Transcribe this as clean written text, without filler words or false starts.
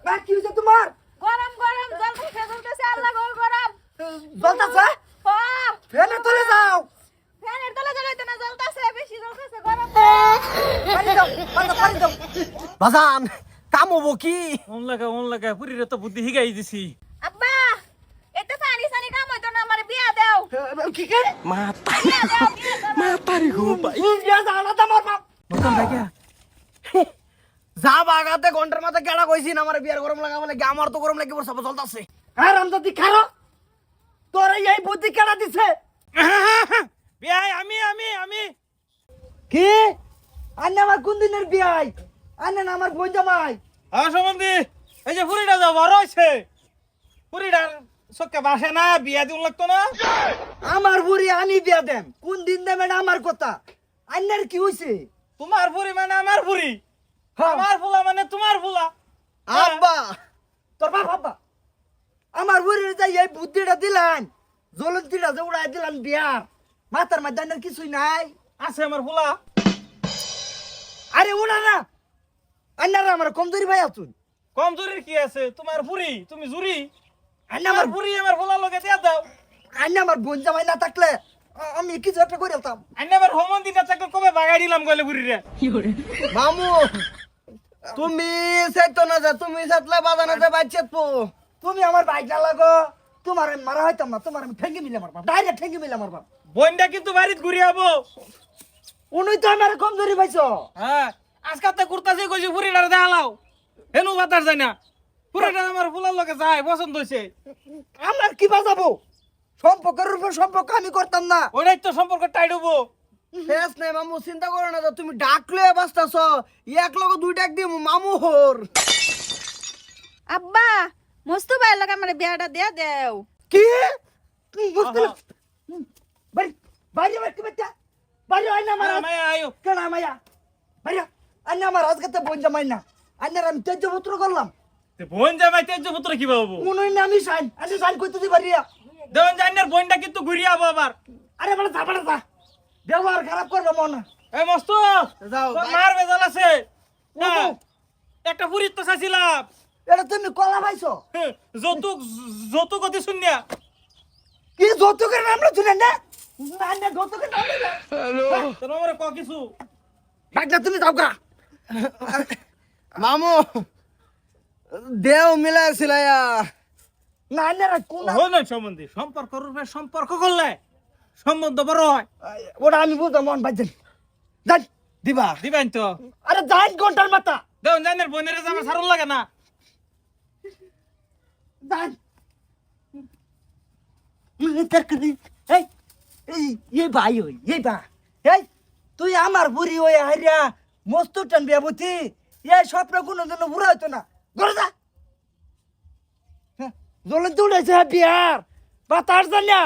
মা কি হইছে তোমার? গরম গরম জ্বলতেছে আল্লাহ গো গরম জ্বলতাছে? হ্যাঁ ফ্যানের তলে যাও। ফ্যানের তলে জ্বলাইতে না জ্বলতেছে বেশি জ্বলতেছে গরম পানি দাও, পানি দাও। বাজান কাম হবো কি? অন লাগা পুরিরে তো বুদ্ধি হিগাই দিছি। আব্বা এতে পানি সানি কাম হইতো না আমার বিয়া দাও কি কে? মাতারি গো ভাই। বিয়া জানা তো আমার বাপ। নতুন ভাইয়া যা বাগাতে ঘন্টার মাথা কেডা কইছিন আমার বিয়ার গরম লাগা বলে আমার তো গরম লাগি বড় সব চলতাছে। হ্যাঁ রামদাদি খারো। তোর এই বুদ্ধি কেডা দিছে? বিয়াই আমি কি? আন্না আমার কোন দিনের বিয়াই? আন্না না আমার বোন জামাই। আমার সম্বন্ধে এই যে পুরিটা যাও বড় হইছে। পুরিটার সক্কে বাসে না বিয়া দিন লাগতো না। আমার বুড়ি আমি বিয়া দেম। কোন দিন দেম এটা আমার কথা। আন্নার কি হইছে? তোমার পুরি মানে আমার পুরি। হ্যাঁ। আমার ফুলা মানে তোমার ফুলা। আব্বা তোর বাপ আব্বা আমার বুড়ির যাই এই বুদ্ধিটা দিলাম জ্বলন্তিটা যে উড়াই দিলাম বিয়ার মাথার মধ্যে আন্নার কিছুই নাই। আছে আমার ফুলা। আরে উড়া না আন্নারা আমার কমজোরি ভাই আছুন। কম জুরির কি আছে? তোমার পুরি তুমি জুরি। আন্না আমার আমার পুরি আমার ফুলা লগে দিয়া দাও। আন্না আমার বোন জামাই না থাকলে আমি কিছু একটা করে দিতাম। আইনে আবার হোমন দিটা চাকর কবে বাগাই দিলাম গলে পুরিরে। মামু তুমি সেতো না যা তুমি সাতলা বাজানো যে বাচ্চা পো তুমি আমার বাইক না লাগো তোমার আমি মারা হইতাম না তোমার আমি ঠেঙ্গি মিলে মারবাম ডাইরেক্ট ঠেঙ্গি মিলে মারবাম। বইনটা কিন্তু বাড়িত ঘুরি আবো। উনি তো আমার কমজোরি পাইছো। হ্যাঁ আজকাল তো কুর্তাছে কইছি পুরিটার দেখালাও। হেনু বাতার যায় না। পুরিটা আমার ফুলার লগে যায় পছন্দ হইছে। আমার কি বাজাবো সম্পর্কের উপর সম্পর্ক আমি করতাম না। ওইটাই তো সম্পর্ক টাইট হবো। শেষ নাই মামু চিন্তা করো না তো, তুমি ডাকলে বাঁচতাছ এক লগে দুই ডাক দিই মামু হোর। আব্বা মস্তু ভাই লাগা আমার বিয়াটা দিয়া দেও কি তুই বুঝতে বাড়ি বাইরে বাইরে বাচ্চা বাইরে আয় না আমার মায়া আয়ো। কেন মাইয়া বাইরে আন্না আমার আজকে তো বোন জামাই না আন্নার আমি তেজ পুত্র করলাম তে বোন জামাই তেজ পুত্র কি বাবু? মনে না আমি সাইন আমি সাইন করতে দি বাড়িয়া দেওয়ান জাইনার বোনটা কিন্তু ঘুরি আবো আবার। আরে বড় যা ব্যবহার খারাপ করবো মন এই মস্ত যাও তোর মার বেজাল আছে। ওগো। হ্যাঁ, একটা পুরিত তো চাইছিলাম। এটা তুমি কলা পাইছো যৌতুক যৌতুক অতি শূন্য। কি যৌতুকের নাম লো শুনেন না না না যৌতুকের নাম না তোর আমার ক কিছু ডাক্তার তুমি যাও গা মামু দেও মিলাইছিলায়া না না কোন হয় না সম্বন্ধে সম্পর্ক রূপে সম্পর্ক করলে সম্বন্ধ বড় হয়। ওটা আমি বুঝতাম মন বাজেন যাই দিবা দিবেন তো। আরে যাই ঘন্টার মাথা দেওয়ান জাইনার বোনের আমার সারুন লাগে না। যাই তরকারি এই এই ভাই ওই এই বা এই তুই আমার বুড়ি ওই হারিয়া মস্ত টান বিয়াবতি এই স্বপ্ন কোনো জন্য বুড়া হইতো না ঘরে যা জ্বলন তুলেছে বিয়ার বা তার জানিয়া